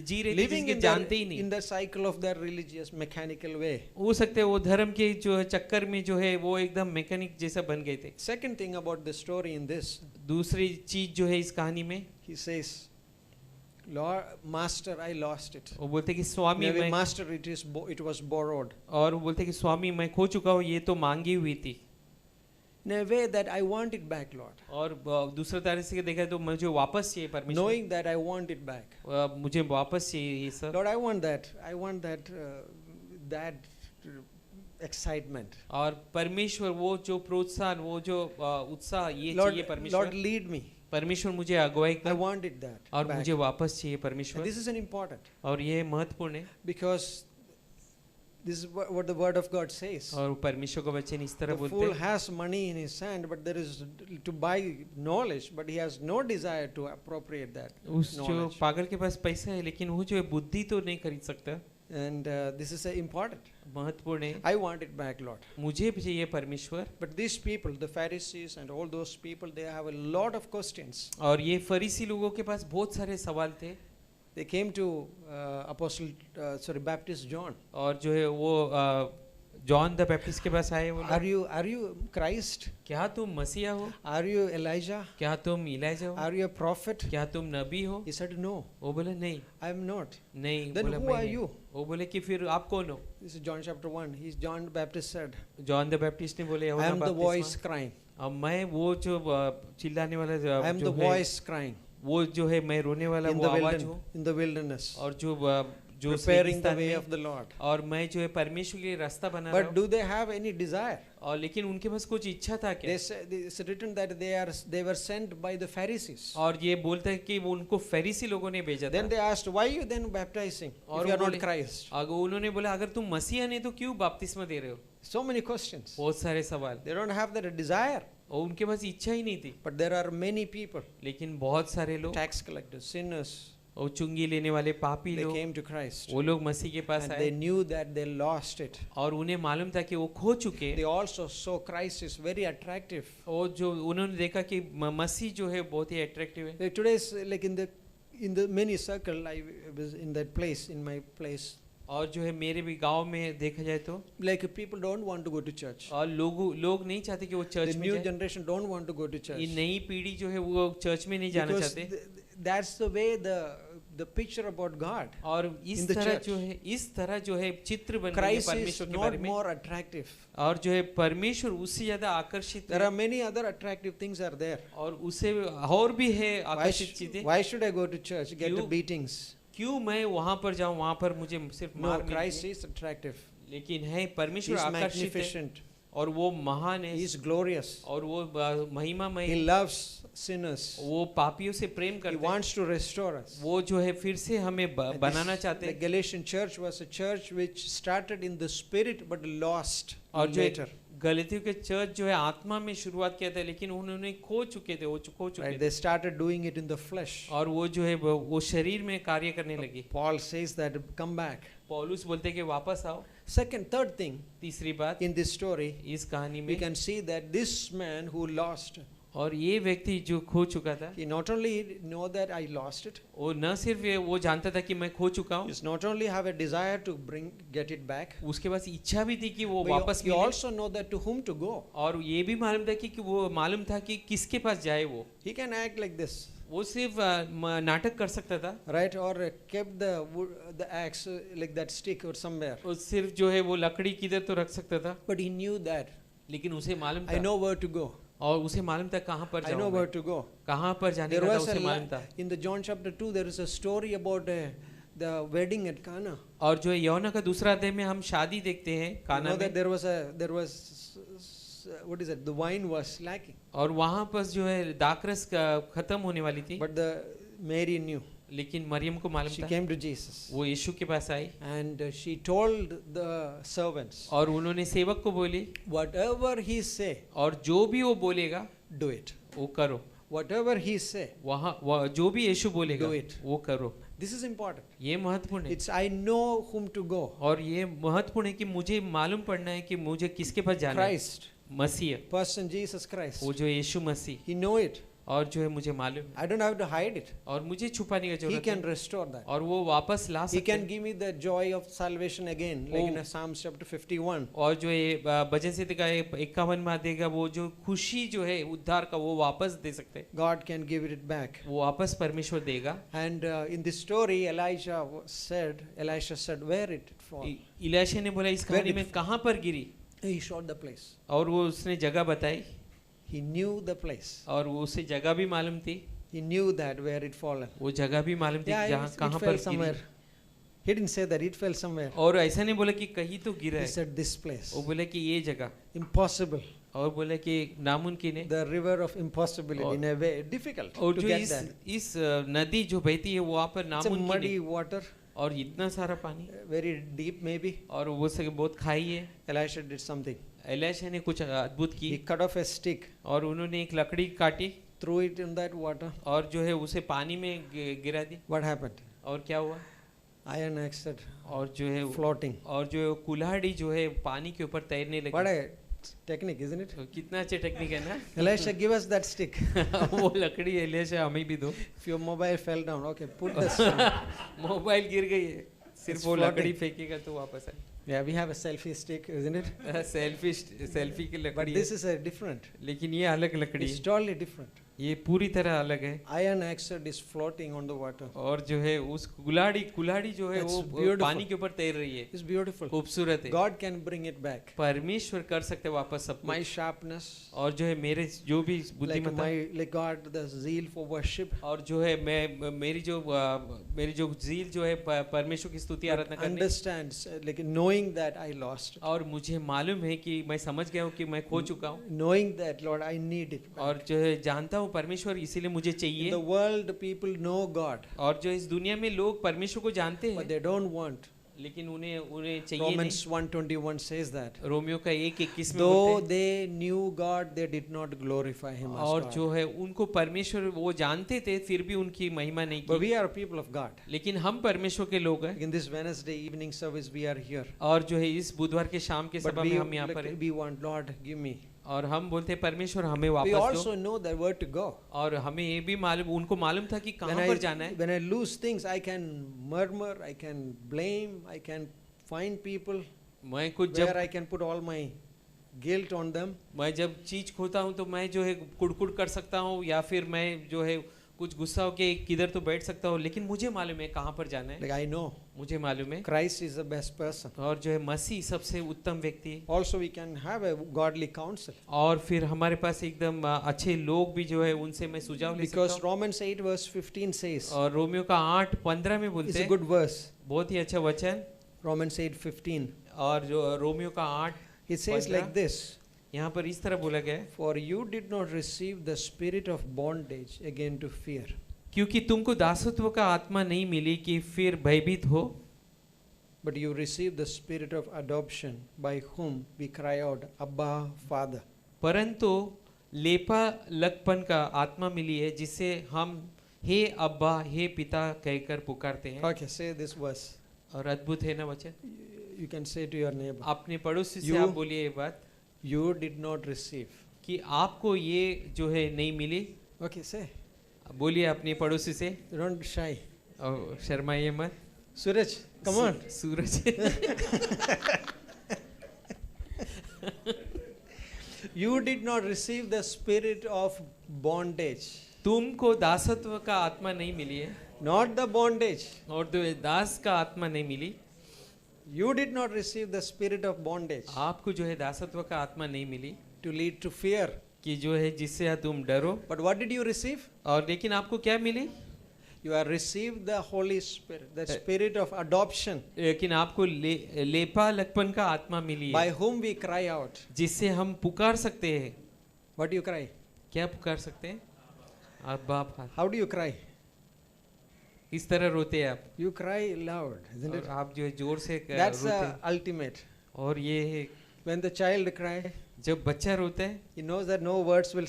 जी रहे थे living जिसके in जानते ही नहीं। the cycle of their religious mechanical way. हो सकते है वो धर्म के जो है चक्कर में जो है वो एकदम मैकेनिक जैसा बन गए थे। Second thing about the story in this, दूसरी चीज जो है इस कहानी में, he says, Lord, Master, I lost it. वो बोलते कि स्वामी Maybe मैं, Master, it was borrowed. और वो बोलते कि स्वामी मैं खो चुका हूँ, ये तो मांगी हुई थी। In a way that I want it back, Lord. और दूसरा तरह से देखा तो मुझे वापस चाहिए परमेश्वर, Knowing that I want it back. मुझे वापस चाहिए ये सब। Lord, I want that. I want that, that excitement. और परमेश्वर वो जो प्रोत्साहन, वो जो उत्साह ये Lord, चाहिए Lord, परमेश्वर। lead me. परमेश्वर मुझे अगुवाई I कर, want it that. और back. मुझे वापस चाहिए And परमेश्वर। this is an important, और ये महत्वपूर्ण है, because this is what the word of God says. और परमेश्वर का वचन इस तरह The बोलते fool हैं, has money in his hand, but there is to buy knowledge, but he has no desire to appropriate that उस जो knowledge. पागल के पास पैसा है लेकिन वो जो है बुद्धि तो नहीं खरीद सकता। And this is important. महत्वपूर्ण है, I want it back, Lord. मुझे भी चाहिए परमेश्वर। But these people, the Pharisees and all those people, they have a lot of questions. और ये फरीसी लोगों के पास बहुत सारे सवाल थे। They came to Baptist John. और जो है वो जॉन द बैप्टिस्ट के पास आए, वो लोग, Are you Christ? क्या तुम मसीहा हो, Are you Elijah? क्या तुम इलाइजा हो, Are you a prophet? क्या तुम नबी हो? He said, No, वो बोले नहीं I am not. नहीं। Then बोला who मैं are नहीं। you? वो बोले कि फिर आप कौन हो? This is John chapter 1. John the Baptist said, John the Baptist ने बोले I यूहन्ना am the voice बपतिस्मा, crying. अब मैं वो जो चिल्लाने वाला I am जो the है, voice crying वो जो है मैं रोने वाला वो आवाज हूँ, in the wilderness, और जो preparing the रेगिस्तान way में, of the Lord. और मैं जो है परमेश्वर के लिए रास्ता बना रहा But हूँ। do they have any desire? और लेकिन उनके पास कुछ इच्छा था क्या? It's written that they were sent by the Pharisees. और ये बोलता है कि वो उनको फरीसी लोगों ने भेजा Then था। they asked, why you then baptizing और if you are not बोले- Christ? अगर उन्होंने बोला अगर तुम मसीहा नहीं तो क्यों बपतिस्मा दे रहे हो? So many questions. बहुत सारे सवाल, They don't have that desire. और उनके पास इच्छा ही नहीं थी। But there are many people, लेकिन बहुत सारे लोग, tax collectors, sinners, और चुंगी लेने वाले पापी they लोग, came to Christ. वो लोग मसीह के पास And आए, they knew that they lost it. और उन्हें मालूम था कि वो खो चुके। They also saw Christ is very attractive. और जो उन्होंने देखा कि मसीह जो है बहुत ही अट्रैक्टिव है। Like today's, like in the many circle, I was in that place, in my place. और जो है मेरे भी गांव में देखा जाए तो, Like people don't want to go to church. और लोग नहीं चाहते कि वो The चर्च में new जाए। generation don't want to go to church. ये नई पीढ़ी जो है वो चर्च में नहीं जाना Because चाहते। that's the way the picture about God. और in इस the तरह church. जो है, इस तरह जो है चित्र बन गई है Christ is परमेश्वर के not बारे में, more attractive. और जो है परमेश्वर उससे ज्यादा आकर्षित There है, are many other attractive things are there. और उसे और भी है आकर्षित चीजें। Why should I go to church? Get the You- beatings. क्यों मैं वहां पर जाऊं, वहां पर मुझे सिर्फ No, मार Christ मिलती है। is attractive. लेकिन है He परमेश्वर is आकर्षित है, magnificent. और वो महान है, He is glorious. और वो महिमामय He है, loves sinners. वो पापियों से प्रेम He करता है, wants to restore us. वो जो है फिर से हमें And बनाना this- चाहते The हैं। Galatian church was a church which started in the spirit but lost और जो later. गलतियों के चर्च जो है आत्मा में शुरुआत किया था, लेकिन उन्होंने खो चुके थे, वो खो चुके Right? थे, They started doing it in the flesh. और वो जो है वो शरीर में कार्य करने लगी। Paul says that come back. पौलुस बोलते कि वापस आओ। Third thing तीसरी बात in this story, इस कहानी we में, can see that this man who lost और ये व्यक्ति जो खो चुका था, he not only know that I lost it, वो न सिर्फ वो जानता था कि मैं खो चुका हूँ, he not only have a desire to get it back, उसके पास इच्छा भी थी कि वो but वापस he मिले, also know that to whom to go. और ये भी मालूम था कि वो मालूम था कि किसके पास जाए वो He can act like this, वो सिर्फ नाटक कर सकता था, right? Or kept the axe like that stick or somewhere. और सिर्फ जो है वो लकड़ी किधर तो रख सकता था, But he knew that लेकिन उसे मालूम I था, know where to go. और उसे मालूम था कहाँ पर I know जाऊँ where मैं, to go. कहाँ पर जाने There का था was उसे मालूम था। in the John chapter 2 there is a story about the wedding at Cana. और जो है यूहन्ना का दूसरा अध्याय में हम शादी देखते हैं You काना know that में, there was what is it? The wine was lacking, और वहाँ पर जो है दाखरस खत्म होने वाली थी, but the Mary knew. लेकिन मरियम को मालूम She था, came to Jesus वो यीशु के पास आई and she told the servants, और उन्होंने सेवक को बोली, whatever he say, और जो भी वो बोलेगा do it. वो करो, Whatever he say, जो भी यीशु बोलेगा Do it. वो करो। this is important. ये महत्वपूर्ण है, It's I know whom to go. और ये महत्वपूर्ण है कि मुझे मालूम पड़ना है कि मुझे किसके पास जाना है। Christ, मसीह, person Jesus Christ. वो जो यीशु मसीह, He know it. और जो है मुझे मालूम है, I don't have to hide it. और मुझे छुपाने का He जरूरत can है, restore that. और वो वापस ला He सकते can हैं। give me the joy of salvation again, like in Psalms chapter 51. और जो ये भजन संहिता का 51 में देगा, वो जो खुशी जो है उद्धार का वो वापस दे सकते हैं, God can give it back. वो वापस परमेश्वर देगा। And in this story, Elisha said, where it fall? इलियाशा ने बोला इस कहानी Where में कहाँ पर गिरी, He showed the place. और वो उसने जगह बताई, He knew the place. और वो उसे जगह भी मालूम थी, He knew that where it fallen. वो जगह भी मालूम थी Yeah, जहाँ it कहाँ fell पर somewhere. Giri. He didn't say that, it fell somewhere. और ऐसा नहीं बोला कि कहीं तो गिरा He है, said this place. वो बोला कि ये जगह, Impossible. और बोला कि नामुमकिन है, The river of impossibility, और- in a way, difficult और to जो get इस there. इस नदी जो बहती है वो वहाँ पर It's a नामुमकिन muddy है, water, और इतना सारा पानी, very deep maybe. और वो से बहुत खाई है। Elisha did something. एलिशा ने कुछ अद्भुत की, He cut off a stick, और उन्होंने एक लकड़ी काटी, threw it in that water. और जो है उसे पानी में गिरा दी, What happened? और क्या हुआ, Iron axe said, और जो है floating. और जो है कुल्हाड़ी जो है पानी के ऊपर तैरने What लगी। a technique, isn't it? तो कितना अच्छा टेक्निक है ना। Elisha, give us that stick. वो लकड़ी एलिशा हमें भी दो। If your mobile fell down, okay, put this. Mobile गिर गई है, सिर्फ It's वो floating. लकड़ी फेंकेगा तो वापस आए। Yeah, we have a selfie stick, isn't it? Selfie की But लकड़ी this है, is a different. लेकिन ये अलग लकड़ी It's है, totally different. ये पूरी तरह अलग है। Iron axe is floating on the water. और जो है उस कुल्हाड़ी जो है It's वो beautiful. पानी के ऊपर तैर रही है, It's beautiful. खूबसूरत है। God can bring it back. परमेश्वर कर सकते वापस सब My कुछ। sharpness, और जो है मेरे जो भी like बुद्धिमत्ता, like God, the zeal for worship, और जो है मैं मेरी जो झील जो है परमेश्वर की स्तुति आराधना करने, understands, like knowing that I lost, और मुझे मालूम है कि मैं समझ गया हूँ कि मैं खो चुका हूँ, knowing that Lord I need it. और जो है जानता हूँ परमेश्वर इसीलिए मुझे In चाहिए। the world, people know God, और जो इस दुनिया में लोग परमेश्वर को जानते but हैं, they don't want. लेकिन उन्हें चाहिए Romans 1:21 says that. नहीं। रोमियो का 1:21 में Though बोलते हैं, they knew God, they did not glorify Him as और God. जो है उनको परमेश्वर वो जानते थे फिर भी उनकी महिमा नहीं But की। we are people of God. लेकिन हम परमेश्वर के लोग हैं, In this Wednesday evening service, we are here. और जो है इस बुधवार के शाम के But सभा में हम यहाँ पर हैं, we want, Lord, give me. और हम बोलते हैं परमेश्वर हमें We वापस दो। also know that where to go. और हमें ये भी मालूम, उनको मालूम था कि कहाँ पर जाना है। When I lose things, I can murmur, I can blame, I can find people मैं कुछ where जब I can put all my guilt on them. मैं जब चीज खोता हूँ तो मैं जो है कुड़कुड़ कर सकता हूँ, या फिर मैं जो है कुछ गुस्सा होके किधर तो बैठ सकता हूँ, लेकिन मुझे मालूम है कहाँ पर जाना है। Like I know मुझे मालूम है, Christ is the best person. और जो है मसीह सबसे उत्तम व्यक्ति है। Also, we can have a godly counsel. और फिर हमारे पास एकदम अच्छे लोग भी जो है उनसे मैं सुझाव ले सकता Because हूँ। Romans 8 verse 15 says, और रोमियो का 8:15 में it's बोलते a हैं, good verse. बहुत ही अच्छा वचन। Romans 8:15. और जो रोमियो का 8 It says like this, यहाँ पर इस तरह बोला गया है, for you did not receive the spirit of bondage again to fear, क्योंकि तुमको दासत्व का आत्मा नहीं मिली कि फिर भयभीत हो, but you received the spirit of adoption by whom we cry out, Abba, Father. परंतु लेपा लगपन का आत्मा मिली है जिससे हम हे अब्बा हे पिता कहकर पुकारते हैं। Okay, say this verse. और अद्भुत है ना वचन। You can say to your neighbor, अपने पड़ोसी से You- आप बोलिए ये बात, you did not receive कि आपको ये जो है नहीं मिली? Okay, say. बोलिए अपने पड़ोसी से, Don't be shy. और शर्माइए मत। Suraj, come on. Suraj You did not receive the spirit of bondage. तुमको दासत्व का आत्मा नहीं मिली है, Not the bondage. और दास का आत्मा नहीं मिली। You did not receive the spirit of bondage आपको जो है दासत्व का आत्मा नहीं मिली to lead to fear. कि जो है जिससे तुम डरो। But what did you receive? और लेकिन आपको क्या मिली? You have received the Holy Spirit, the spirit of adoption, लेकिन आपको लेपा लकपन का आत्मा मिली by है, whom we cry out. जिससे हम पुकार सकते हैं। What do you cry? क्या पुकार सकते हैं? आप बाप हाथ How do you cry? किस तरह रोते हैं आप? You cry loud, isn't और it? आप जो है जोर से That's रोते हैं। ultimate. और ये है When the child cry, जब बच्चा रोता है he knows that no words will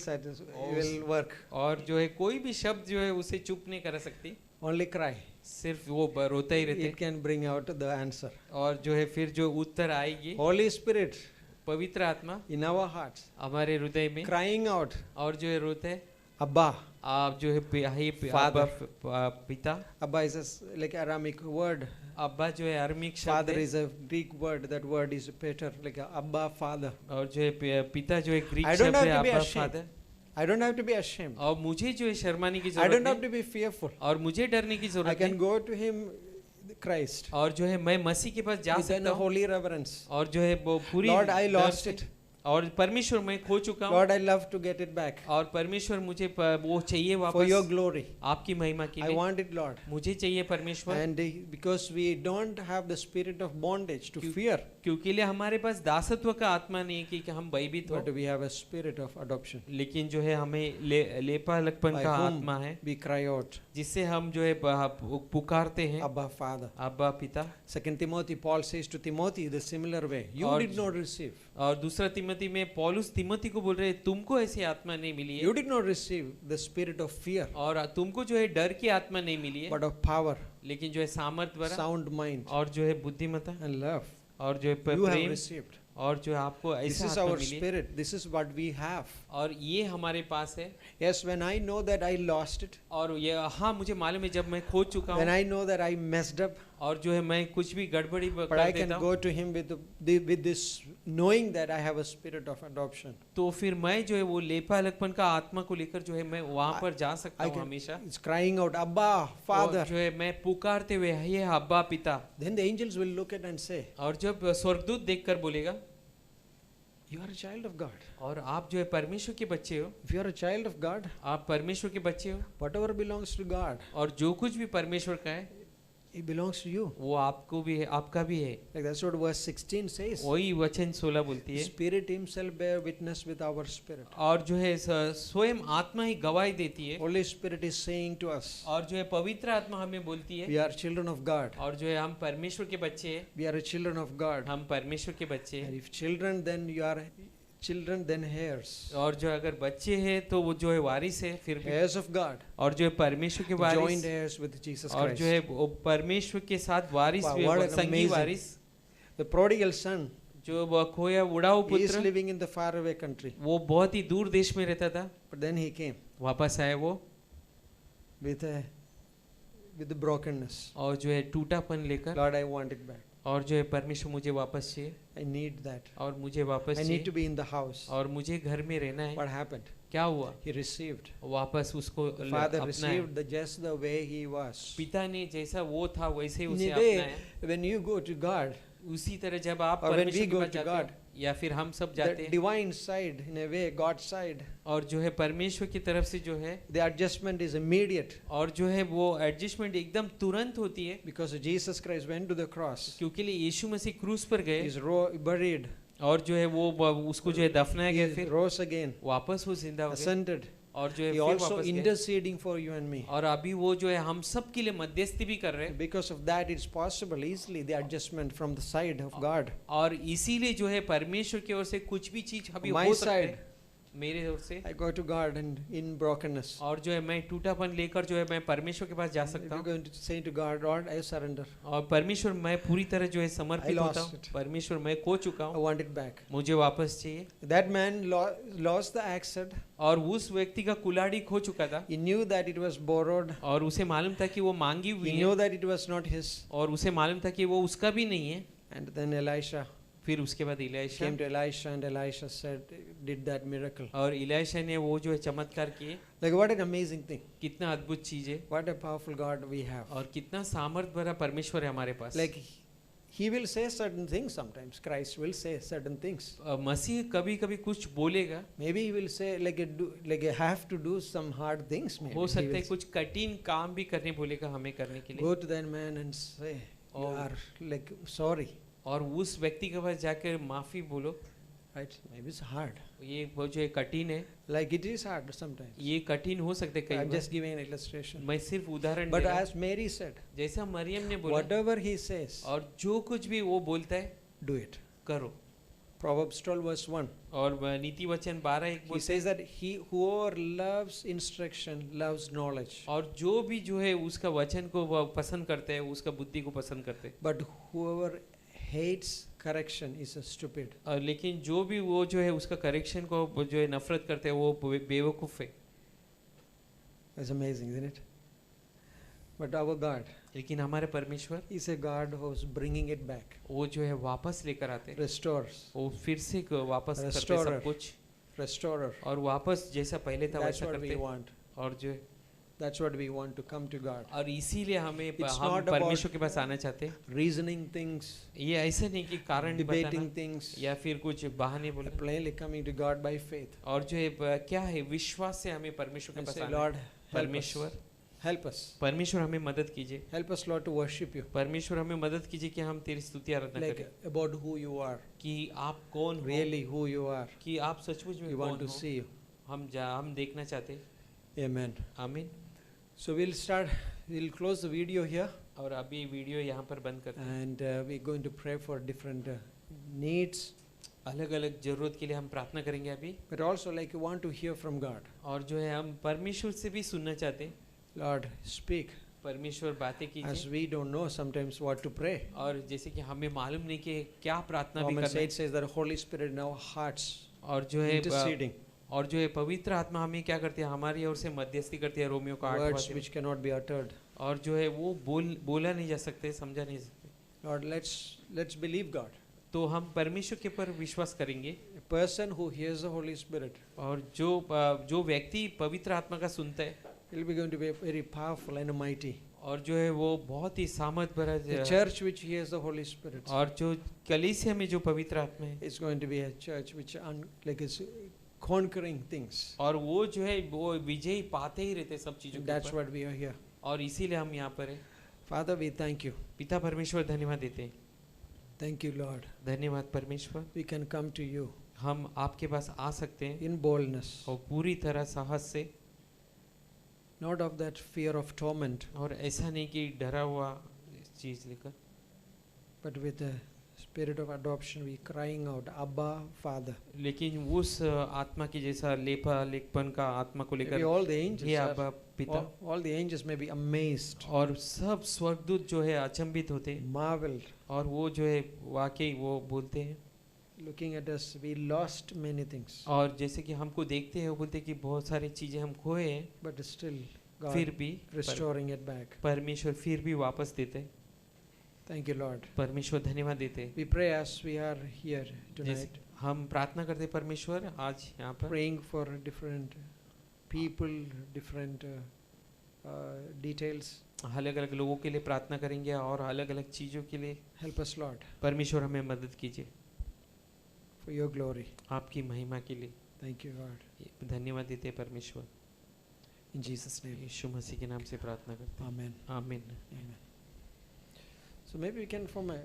will work. और जो है कोई भी शब्द जो है उसे चुप नहीं कर सकती, Only cry. सिर्फ वो रोता ही रहते It can bring out the answer. और जो है फिर जो उत्तर आएगी, Holy Spirit पवित्र आत्मा in our hearts, हमारे हृदय में crying out, और जो है रोते हैं। Abba. आप जो है Father. पिता, Abba is like Aramic word. अब्बा जो है आर्मिक शब्द Father है, is a Greek word. That word is Peter, like Abba, Father. और जो है पिता जो है ग्रीक I don't शब्द have है to be अब्बा ashamed. Father. I don't have to be ashamed. और मुझे जो है शर्माने की I जरूरत don't have नहीं, to be fearful. और मुझे डरने की I जरूरत can नहीं, go to Him, Christ, और जो है मैं मसीह के पास जा with an सकता हूँ, holy reverence. और जो है वो पूरी Lord, I डर lost से- it. और परमेश्वर मैं खो चुका हूँ, Lord, I love to get it back और परमेश्वर मुझे वो चाहिए for your वापस glory. आपकी महिमा के I लिए, want it, Lord. मुझे चाहिए परमेश्वर। And because we don't have the spirit of bondage to fear, क्योंकि लिए हमारे पास दासत्व का आत्मा नहीं है कि हम भयभीत हो, but we have a spirit of adoption. लेकिन जो है हमें लेपा लकपन By का whom आत्मा है, we cry out, जिससे हम जो है पुकारते हैं Abba, Father. अब्बा पिता। 2 Timothy, Paul says to Timothy the similar way. You और did not receive. और दूसरा तिमोथी में पौलुस तिमोथी को बोल रहे हैं, तुमको ऐसी आत्मा नहीं मिली है, You did not receive the spirit of fear, और तुमको जो है डर की आत्मा नहीं मिली है, but of power, लेकिन जो है सामर्थ भरा sound mind, और जो है बुद्धिमत्ता and love. और जो है You have प्रेम, received. और जो है आपको This ऐसा is आत्मा our मिली है, spirit. This is what we have. और ये हमारे पास है। Yes, when I know that I lost it, और ये हाँ मुझे मालूम है, जब मैं खो चुका when हूँ I know that I messed up, और जो है मैं कुछ भी गड़बड़ी but कर I can देता हूँ, go to Him with this knowing that I have a spirit of adoption. तो फिर मैं जो है वो लेपा लकपन का आत्मा को लेकर जो है मैं वहाँ पर जा सकता I हूँ can, हमेशा। it's crying out, Abba, Father. और जो है मैं पुकारते हुए ये अब्बा पिता, Then the angels will look at and say, और जब स्वर्गदूत देखकर बोलेगा, You are a child of God. और आप जो है परमेश्वर के बच्चे हो, If you are a child of God, आप परमेश्वर के बच्चे हो, whatever belongs to God, और जो कुछ भी परमेश्वर का है it belongs to you. वो आपको भी है, आपका भी है। Like that's what verse 16 says. वही वचन 16 बोलती है। Spirit Himself bear witness with our spirit. और जो है स्वयं आत्मा ही गवाही देती है, Holy Spirit is saying to us, और जो है पवित्र आत्मा हमें बोलती है, we are children of God. और जो है हम परमेश्वर के बच्चे हैं, We are a children of God. हम परमेश्वर के बच्चे And हैं। if children, then you are children, then heirs. और जो अगर बच्चे हैं तो वो जो है वारिस है फिर भी, Heirs of God. और जो है परमेश्वर के Joint Waris, heirs with Jesus और Christ. जो है वो परमेश्वर के साथ वारिस Wow, भी what है, an संगी amazing- Waris. The prodigal son, जो वो खोया उड़ाऊ he is पुत्र, living in the faraway country. वो बहुत ही दूर देश में रहता था, But then he came वापस आया वो, with the brokenness. और जो है टूटापन लेकर, Lord, I want it back. और जो है परमेश्वर मुझे वापस चाहिए, I need that. और मुझे वापस I need to चाहिए, be in the house. और मुझे घर में रहना है। What happened? क्या हुआ? He received. वापस उसको The father अपनाया। received just the way he was. पिता ने जैसा वो था वैसे ही In उसे a way, अपनाया। when you go to God, उसी तरह जब आप or when परमेश्वर we के go पास to जाते God, हैं, या फिर हम सब the जाते हैं, divine side, in a way, God's side, और जो है परमेश्वर की तरफ से जो है, the adjustment is immediate और जो है वो एडजस्टमेंट एकदम तुरंत होती है, because Jesus Christ went to the cross. क्योंकि लिए यीशु मसीह क्रूस पर गए, He's buried. और जो है वो उसको जो है दफनाया गया, He फिर rose again, वापस वो जिंदा हो गए, ascended. और जो है He फिर also वापस गए, interceding for you and me. और अभी वो जो है हम सब के लिए मध्यस्थी भी कर रहे हैं, Because of that, it's possible easily the adjustment from the side of God. और इसीलिए जो है परमेश्वर की ओर से कुछ भी चीज अभी My हो सकता side, है, मेरे ओर से, I go to God and in brokenness. और जो है मैं टूटापन लेकर जो है मैं परमेश्वर के पास जा If सकता you're हूँ, going to say to God, Lord, I surrender. और परमेश्वर मैं पूरी तरह जो है समर्पित I होता lost हूँ, it. परमेश्वर मैं खो चुका I हूँ, want it back. मुझे वापस चाहिए। That man lost the axe head. और उस व्यक्ति का कुल्हाड़ी खो चुका था, He knew that it was borrowed. और उसे मालूम था कि वो मांगी हुई He है, knew that it was not his. और उसे मालूम था कि वो उसका भी नहीं है। And then Elisha फिर उसके बाद इलाइशा, came to Elisha, and Elisha did that miracle. और इलाइशा ने वो जो है चमत्कार किए। Like, what an amazing thing. कितना अद्भुत चीज है, What a powerful God we have. और कितना सामर्थ भरा परमेश्वर है हमारे पास। Like, he will say certain things sometimes. Christ will say certain things. मसीह कभी कभी कुछ बोलेगा, Maybe he will say, like I have to do some hard things. Maybe हो he सकता will है कुछ कठिन काम भी करने बोलेगा हमें करने के लिए, go to that man and say, you Oh. are like sorry. और उस व्यक्ति के पास जाकर माफी बोलो। Right? Maybe it's hard. ये वो जो है कठिन है, Like it is hard sometimes. ये कठिन हो सकते कई I'm bar. just giving an illustration. मैं सिर्फ उदाहरण But दे रहा as Mary said, हूँ। जैसा मरियम ने बोला, whatever he says, और जो कुछ भी वो बोलता है do it. करो। Proverbs 12 verse 1. और नीति वचन 12:1 He बोलता says that whoever loves instruction loves knowledge. और जो भी जो है उसका वचन को वो पसंद करते हैं, उसका बुद्धि को पसंद करते हैं। But whoever hates correction is a stupid. और लेकिन जो भी वो जो है उसका करेक्शन को वो जो है नफरत करते हैं, वो बेवकूफ़ है। That's amazing, isn't it? But our God, लेकिन हमारे परमेश्वर He's a God who's bringing it back, वो जो है वापस लेकर आते हैं, restores, वो फिर से वापस करते हैं Restorer. सब कुछ, restorer. और वापस जैसा पहले था That's वैसा what करते we हैं। want. और जो है That's what we want, to come to God. और इसीलिए हमें It's हम not about परमेश्वर के पास आना चाहते हैं। Reasoning things, ये ऐसा नहीं कि कारण debating बताना things, या फिर कुछ बहाने बोलना, plainly coming to God by faith. और जो है क्या है विश्वास से हमें परमेश्वर के And पास say, आना है। Lord, help us. परमेश्वर Help us. परमेश्वर हमें मदद कीजिए, Help us, Lord, to worship you. परमेश्वर हमें मदद कीजिए कि हम तेरी स्तुति आराधना Like करें, about who you are, कि आप कौन हो, really who you are. कि आप सचमुच में We want कौन to हो, see you. हम देखना चाहते हैं। Amen. आमीन। So we'll close the video here, और अभी वीडियो यहाँ पर बंद करते हैं। and we're going to pray for different needs, अलग अलग जरूरत के लिए हम प्रार्थना करेंगे अभी, but also like we want to hear from God. और जो है हम परमेश्वर से भी सुनना चाहते हैं। Lord, speak, परमेश्वर बातें as कीजिए, we don't know sometimes what to pray. और जैसे कि हमें मालूम नहीं कि क्या प्रार्थना भी Romans करना 8 says that the Holy Spirit in our hearts है। और जो है interceding, और जो है पवित्र आत्मा हमें क्या करती है, हमारी ओर से मध्यस्थी करती है। रोमियो का 8 words which cannot be uttered. और जो है वो बोला नहीं जा सकते, समझा नहीं सकते। Lord, let's believe God. तो हम परमेश्वर के पर विश्वास करेंगे, A person who hears the Holy Spirit और जो व्यक्ति पवित्र आत्मा का सुनता है, will be going to be very powerful and mighty. और जो है वो बहुत ही सामर्थ भरा The church which hears the Holy Spirit और जो कलीसिया में जो पवित्र आत्मा है, is going to be a church which like is conquering things. और वो जो है वो विजयी पाते ही रहते सब चीजों के That's ऊपर। what we are here. और इसीलिए हम यहाँ पर हैं। Father, we thank you. पिता परमेश्वर धन्यवाद देते हैं। Thank you, Lord. धन्यवाद परमेश्वर, We can come to you हम आपके पास आ सकते हैं in boldness, और पूरी तरह साहस से, not of that fear of torment, और ऐसा नहीं कि डरा हुआ चीज लेकर, but with the spirit of adoption, we crying out, Abba, Father. लेकिन उस आत्मा की जैसा लेखपन का आत्मा को Maybe लेकर, all the angels hey are, अब्बा पिता, all the angels may be amazed, और सब स्वर्गदूत जो है अचंभित होते हैं, marveled, और वो जो है वाकई वो बोलते हैं, looking at us. We lost many things, और जैसे कि हमको देखते हैं वो बोलते हैं कि बहुत सारी चीजें हम खोए हैं, but still God फिर भी restoring it back. परमेश्वर फिर भी वापस देते हैं। Thank you, Lord. परमेश्वर धन्यवाद देते हैं। We pray as we are here जैसे tonight, हम प्रार्थना करते हैं परमेश्वर आज यहाँ पर, praying for different people, different details. अलग अलग लोगों के लिए प्रार्थना करेंगे और अलग अलग चीजों के लिए। Help us, Lord, परमेश्वर हमें मदद कीजिए for your glory. आपकी महिमा के लिए। Thank you, Lord. धन्यवाद देते हैं परमेश्वर, In Jesus' name. यीशु मसीह के नाम से प्रार्थना करते हैं। Amen. आमीन। Amen. So maybe we can form a